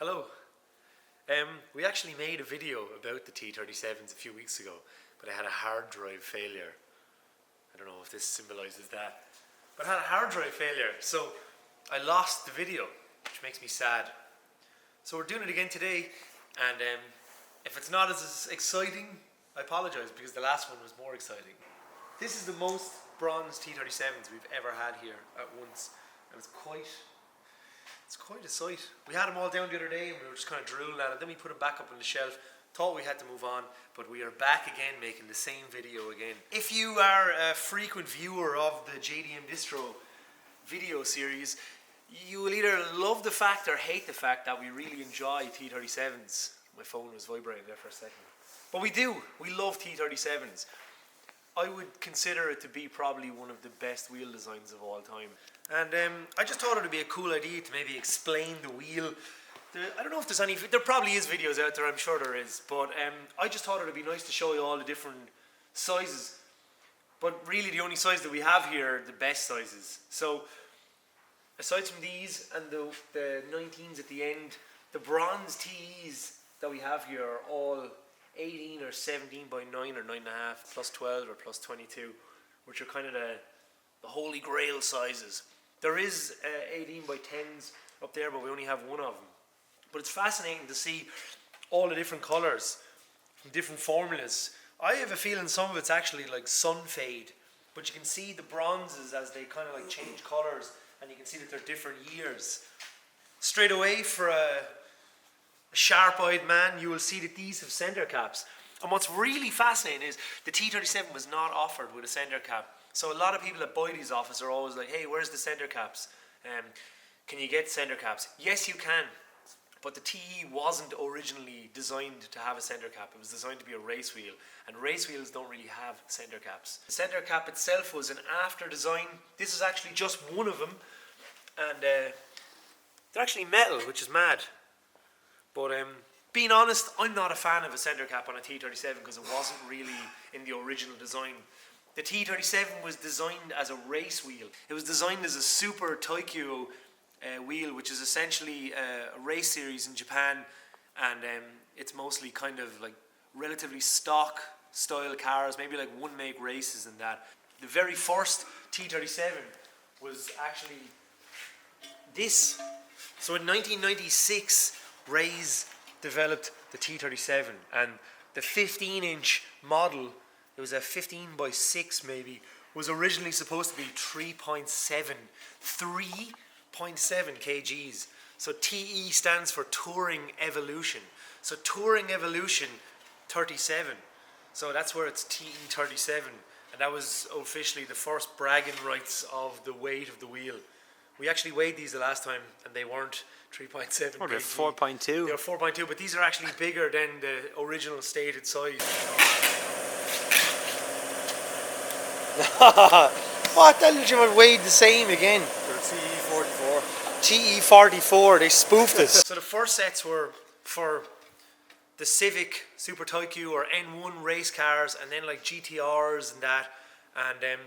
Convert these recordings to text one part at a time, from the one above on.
Hello. We actually made a video about the T37s a few weeks ago, but I had a hard drive failure. I don't know if this symbolises that, but I had a hard drive failure, so I lost the video, which makes me sad. So we're doing it again today, and if it's not as exciting, I apologise, because the last one was more exciting. This is the most bronze T37s we've ever had here at once, and it's quite a sight. We had them all down the other day and we were just kind of drooling at it. Then we put them back up on the shelf. Thought we had to move on, but we are back again making the same video again. If you are a frequent viewer of the JDM Distro video series, you will either love the fact or hate the fact that we really enjoy T37s. My phone was vibrating there for a second. But we do. We love T37s. I would consider it to be probably one of the best wheel designs of all time. And I just thought it would be a cool idea to maybe explain the wheel. I don't know if there's any, there probably is videos out there, I'm sure there is, but I just thought it would be nice to show you all the different sizes. But really the only size that we have here are the best sizes. So aside from these and the 19s at the end, the bronze TEs that we have here are all 18 or 17 by 9 or 9.5, plus 12 or plus 22, which are kind of the holy grail sizes. There is 18 by 10s up there, but we only have one of them. But it's fascinating to see all the different colours from different formulas. I have a feeling some of it's actually like sun fade, but you can see the bronzes as they kind of like change colours, and you can see that they're different years. Straight away, for a sharp-eyed man, you will see that these have centre caps. And what's really fascinating is the T37 was not offered with a centre cap. So a lot of people that buy these off us are always like, hey, where's the centre caps? Can you get centre caps? Yes, you can. But the TE wasn't originally designed to have a centre cap. It was designed to be a race wheel. And race wheels don't really have centre caps. The centre cap itself was an after design. This is actually just one of them. And they're actually metal, which is mad. But being honest, I'm not a fan of a centre cap on a T37 because it wasn't really in the original design. The T37 was designed as a race wheel. It was designed as a Super Taikyo wheel, which is essentially a race series in Japan, and it's mostly kind of like relatively stock style cars, maybe like one make races and that. The very first T37 was actually this. So in 1996, Ray's developed the T37, and the 15-inch model, it was a 15 by 6 maybe, was originally supposed to be 3.7 kgs. So TE stands for Touring Evolution. So Touring Evolution 37. So that's where it's TE37, and that was officially the first bragging rights of the weight of the wheel. We actually weighed these the last time, and they weren't 3.7 Oh, they're kg. 4.2. They were 4.2, but these are actually bigger than the original stated size. What? That literally weighed the same again. They're TE44. TE44, they spoofed us. So the first sets were for the Civic, Super Taikyo or N1 race cars, and then like GTRs and that. And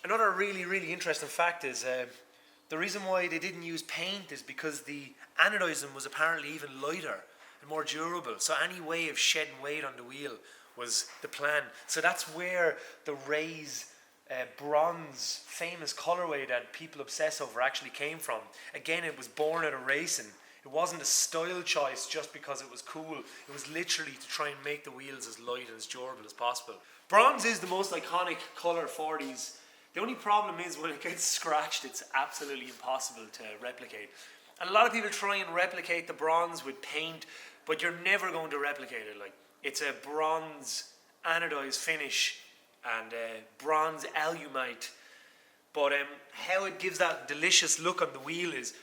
another really interesting fact is the reason why they didn't use paint is because the anodizing was apparently even lighter and more durable. So any way of shedding weight on the wheel was the plan. So that's where the Ray's bronze famous colorway that people obsess over actually came from. Again, it was born out of racing. It wasn't a style choice just because it was cool. It was literally to try and make the wheels as light and as durable as possible. Bronze is the most iconic color for these. The only problem is when it gets scratched, it's absolutely impossible to replicate. And a lot of people try and replicate the bronze with paint, but you're never going to replicate it. Like, it's a bronze anodized finish and bronze alumite. But how it gives that delicious look on the wheel is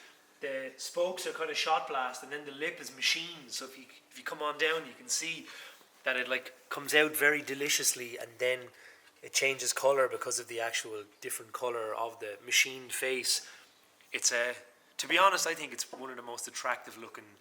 the spokes are kind of shot blast, and then the lip is machined. So if you come on down, you can see that it like comes out very deliciously, and then it changes colour because of the actual different colour of the machined face. It's to be honest, I think it's one of the most attractive looking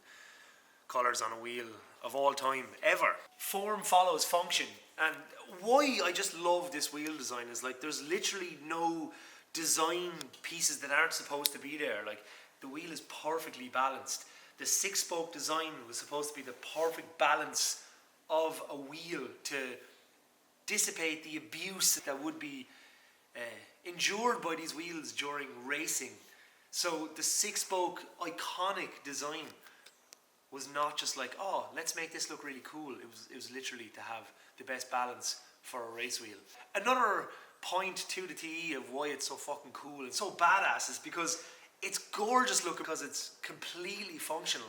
colours on a wheel of all time, ever. Form follows function, and why I just love this wheel design is like there's literally no design pieces that aren't supposed to be there. Like the wheel is perfectly balanced. the 6-spoke design was supposed to be the perfect balance of a wheel to dissipate the abuse that would be endured by these wheels during racing. So the 6-spoke iconic design was not just like, oh, let's make this look really cool. It was literally to have the best balance for a race wheel. Another point to the TE of why it's so fucking cool and so badass is because it's gorgeous looking because it's completely functional.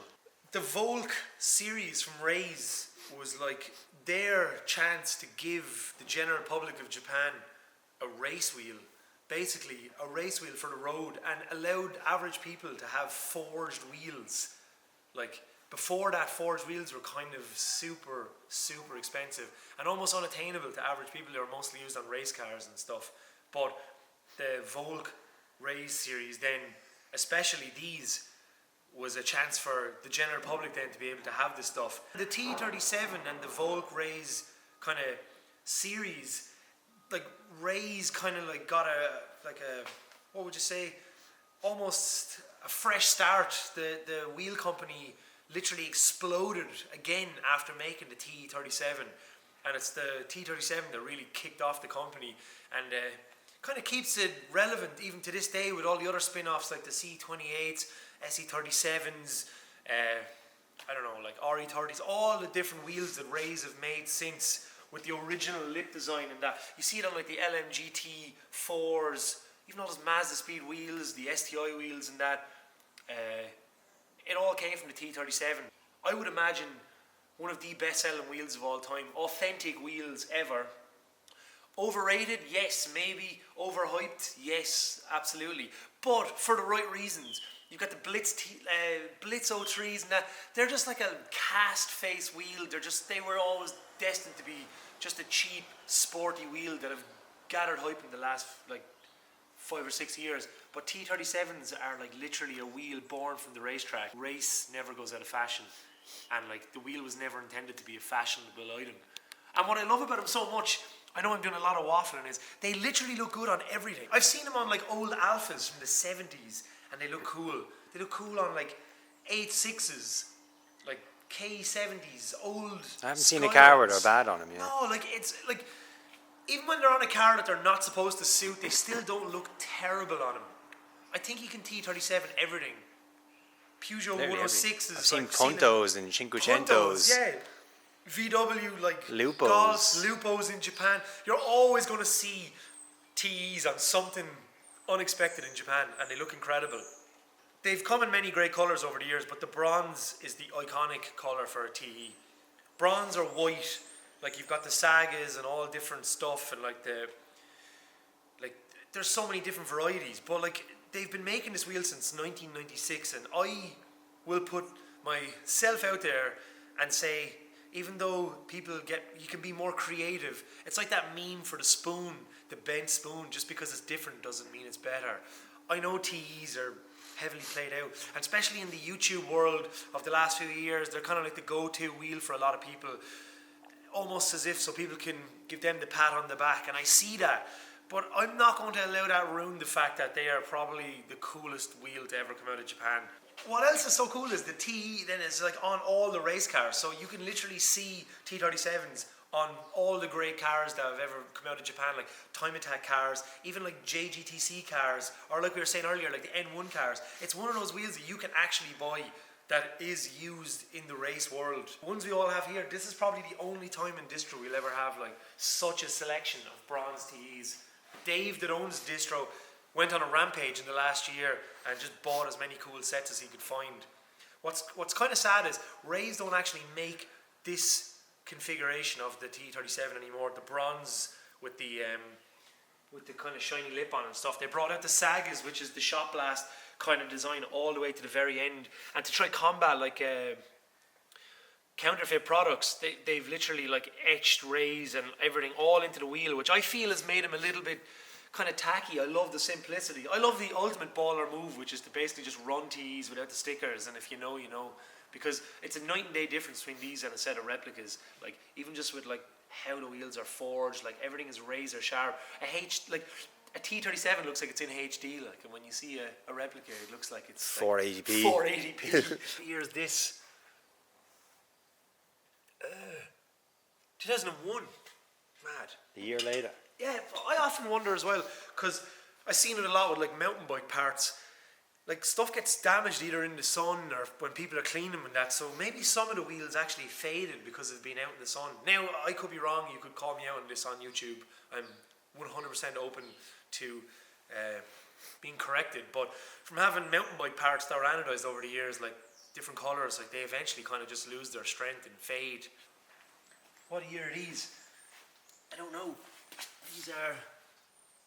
The Volk series from Rays was like their chance to give the general public of Japan a race wheel. Basically, a race wheel for the road, and allowed average people to have forged wheels. Like, before that, forged wheels were kind of super, super expensive and almost unattainable to average people. They were mostly used on race cars and stuff. But the Volk Race series then, especially these, was a chance for the general public then to be able to have this stuff. The TE37 and the Volk Race kind of series, like Rays kind of like got a what would you say, almost a fresh start. The wheel company literally exploded again after making the TE37, and it's the TE37 that really kicked off the company and kind of keeps it relevant even to this day with all the other spin-offs like the C28s, SE37s, I don't know, like RE30s, all the different wheels that Rays have made since, with the original lip design and that. You see it on like the LMGT4s, even all those Mazda Speed wheels, the STI wheels and that. It all came from the T37. I would imagine one of the best-selling wheels of all time. Authentic wheels ever. Overrated? Yes, maybe. Overhyped? Yes, absolutely. But for the right reasons. You've got the Blitz 03s and that. They're just like a cast face wheel. They were always destined to be just a cheap, sporty wheel that have gathered hype in the last like 5 or 6 years. But T37s are like literally a wheel born from the racetrack. Race never goes out of fashion, and like the wheel was never intended to be a fashionable item. And what I love about them so much, I know I'm doing a lot of waffling, is they literally look good on everything. I've seen them on like old Alphas from the 70s and they look cool. They look cool on like 86s, like K70s, old. I haven't seen a car where they're bad on them yet. No, like it's like, even when they're on a car that they're not supposed to suit, they still don't look terrible on them. I think you can T37 everything. Peugeot 106s. I've seen Puntos and Cinquecentos. Yeah. VW, like Lupos. Golfs, Lupos in Japan. You're always going to see TEs on something unexpected in Japan, and they look incredible. They've come in many great colours over the years, but the bronze is the iconic colour for a TE. Bronze or white, like you've got the sagas and all different stuff, and like there's so many different varieties, but like they've been making this wheel since 1996, and I will put myself out there and say, even though you can be more creative. It's like that meme for the spoon, the bent spoon. Just because it's different doesn't mean it's better. I know TEs are heavily played out, and especially in the YouTube world of the last few years, they're kind of like the go-to wheel for a lot of people, almost as if so people can give them the pat on the back, and I see that. But I'm not going to allow that ruin the fact that they are probably the coolest wheel to ever come out of Japan. What else is so cool is the TE then is like on all the race cars, so you can literally see T37s on all the great cars that have ever come out of Japan, like Time Attack cars, even like JGTC cars, or like we were saying earlier, like the N1 cars. It's one of those wheels that you can actually buy that is used in the race world. The ones we all have here, this is probably the only time in distro we'll ever have like such a selection of bronze TEs. Dave, that owns Distro, went on a rampage in the last year and just bought as many cool sets as he could find. What's kind of sad is Rays don't actually make this configuration of the T37 anymore. The bronze with the kind of shiny lip on and stuff. They brought out the Sagas, which is the shot blast kind of design, all the way to the very end. And to try combat like counterfeit products, they've literally like etched Rays and everything all into the wheel, which I feel has made them a little bit kind of tacky. I love the simplicity. I love the ultimate baller move, which is to basically just run TEs without the stickers, and if you know, you know, because it's a night and day difference between these and a set of replicas. Like even just with like how the wheels are forged, like everything is razor sharp. a T37 looks like it's in HD, like, and when you see a replica, it looks like it's 480p. 480p. Here's this. 2001. Mad. A year later. Yeah, I often wonder as well, because I've seen it a lot with like mountain bike parts. Like stuff gets damaged either in the sun or when people are cleaning them and that. So maybe some of the wheels actually faded because they've been out in the sun. Now I could be wrong. You could call me out on this on YouTube. I'm 100% open to being corrected. But from having mountain bike parts that were anodized over the years, like different colors, like they eventually kind of just lose their strength and fade. What year are these? I don't know. These are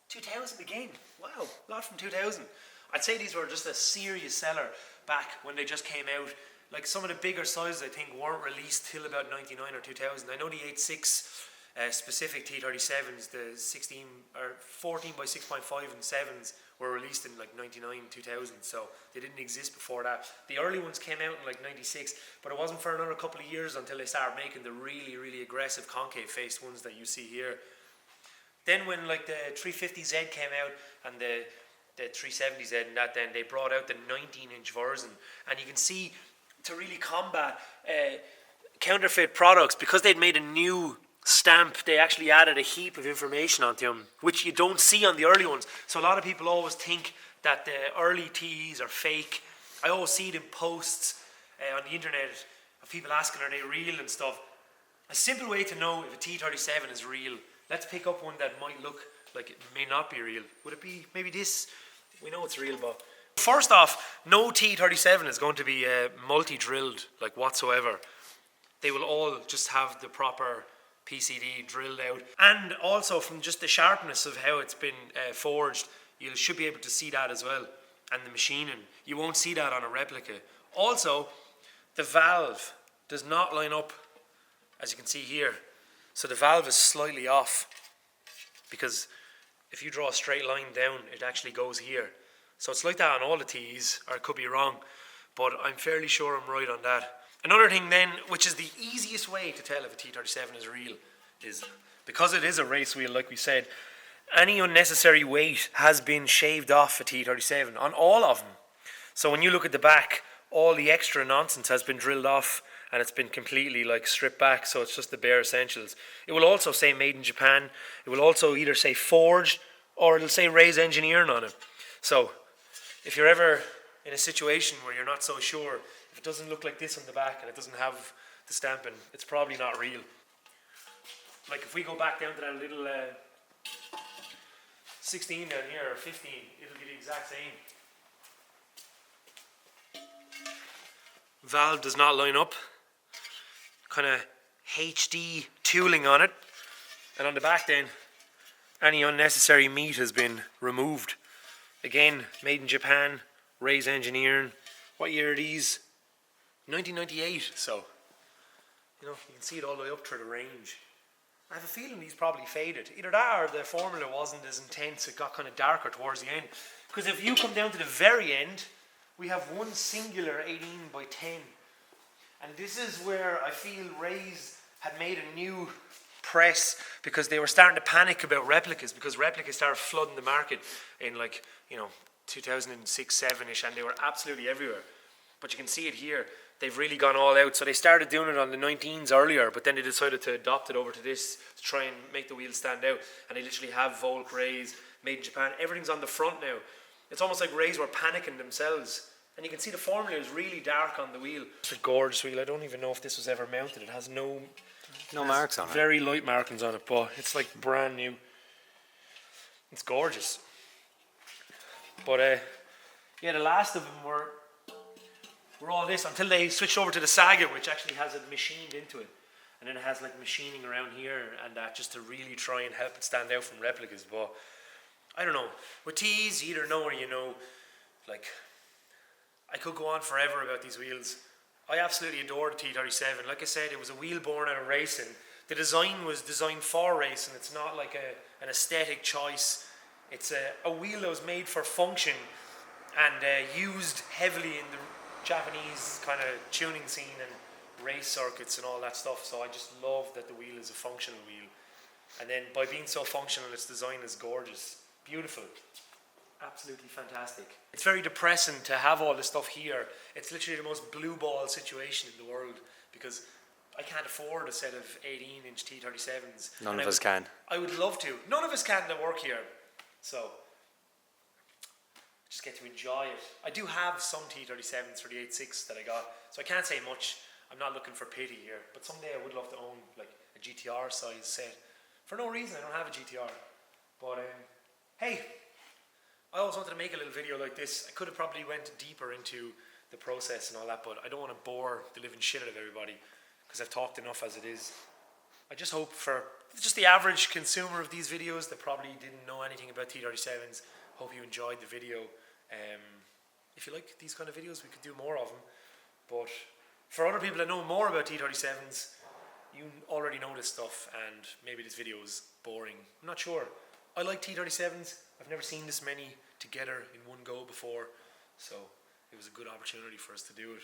2000 again. Wow, a lot from 2000. I'd say these were just a serious seller back when they just came out. Like some of the bigger sizes I think weren't released till about 99 or 2000. I know the 86 specific T37s, the 16 or 14 by 6.5 and 7s were released in like 99, 2000, so they didn't exist before that. The early ones came out in like 96, but it wasn't for another couple of years until they started making the really, really aggressive concave faced ones that you see here. Then when like the 350Z came out and the 370Z and that, then they brought out the 19-inch version, and you can see to really combat counterfeit products, because they'd made a new stamp, they actually added a heap of information onto them, which you don't see on the early ones. So a lot of people always think that the early TEs are fake. I always see it in posts on the internet of people asking, are they real and stuff. A simple way to know if a T37 is real, let's pick up one that might look like it may not be real. Would it be maybe this? We know it's real, but first off, no T37 is going to be multi-drilled like whatsoever. They will all just have the proper PCD drilled out, and also from just the sharpness of how it's been forged, you should be able to see that as well, and the machining. You won't see that on a replica. Also, the valve does not line up, as you can see here. So the valve is slightly off, because if you draw a straight line down, it actually goes here. So it's like that on all the T's, or it could be wrong, but I'm fairly sure I'm right on that. Another thing then, which is the easiest way to tell if a T37 is real, is because it is a race wheel, like we said, any unnecessary weight has been shaved off a T37, on all of them. So when you look at the back, all the extra nonsense has been drilled off, and it's been completely like stripped back, so it's just the bare essentials. It will also say made in Japan. It will also either say forged, or it'll say Ray's engineering on it. So if you're ever in a situation where you're not so sure, if it doesn't look like this on the back and it doesn't have the stamping, it's probably not real. Like if we go back down to that little 16 down here, or 15, it'll be the exact same. Valve does not line up. Kind of HD tooling on it. And on the back then, any unnecessary meat has been removed. Again, made in Japan, Ray's engineering. What year are these? 1998, so you know, you can see it all the way up through the range. I have a feeling these probably faded. Either that or the formula wasn't as intense, it got kind of darker towards the end. Because if you come down to the very end, we have one singular 18 by 10. And this is where I feel Ray's had made a new press, because they were starting to panic about replicas, because replicas started flooding the market in like, you know, 2006, 7-ish, and they were absolutely everywhere. But you can see it here. They've really gone all out. So they started doing it on the 19s earlier, but then they decided to adopt it over to this to try and make the wheels stand out. And they literally have Volk, Ray's, made in Japan. Everything's on the front now. It's almost like Ray's were panicking themselves. And you can see the formula is really dark on the wheel. It's a gorgeous wheel. I don't even know if this was ever mounted. It has no marks on it. Very light markings on it, but it's like brand new. It's gorgeous. But yeah, the last of them were all this until they switched over to the Saga, which actually has it machined into it, and then it has like machining around here and that, just to really try and help it stand out from replicas. But I don't know, with T's, you either know or you know. Like, I could go on forever about these wheels. I absolutely adore the T37. Like I said, it was a wheel born out of racing. The design was designed for racing. It's not like an aesthetic choice. It's a wheel that was made for function and used heavily in the Japanese kind of tuning scene and race circuits and all that stuff. So I just love that the wheel is a functional wheel. And then by being so functional, its design is gorgeous. Beautiful. Absolutely fantastic. It's very depressing to have all this stuff here. It's literally the most blue ball situation in the world because I can't afford a set of 18-inch T37s. None of us can. I would love to. None of us can that work here. So, just get to enjoy it. I do have some T37s for the 8.6 that I got, so I can't say much. I'm not looking for pity here, but someday I would love to own like a GTR size set. For no reason, I don't have a GTR. But hey, I always wanted to make a little video like this. I could have probably went deeper into the process and all that, but I don't want to bore the living shit out of everybody because I've talked enough as it is. I just hope for just the average consumer of these videos that probably didn't know anything about T37s, hope you enjoyed the video. If you like these kind of videos, we could do more of them. But for other people that know more about T37s, you already know this stuff and maybe this video is boring. I'm not sure. I like T37s. I've never seen this many together in one go before, so it was a good opportunity for us to do it.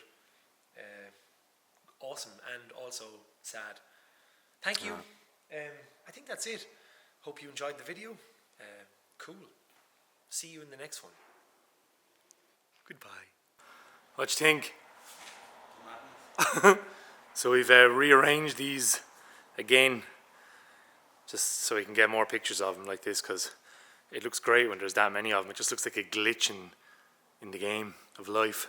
Awesome and also sad. Thank you. I think that's it. Hope you enjoyed the video. Cool. See you in the next one. Goodbye. What you think? So we've rearranged these again just so we can get more pictures of them like this, because it looks great when there's that many of them. It just looks like a glitch in the game of life.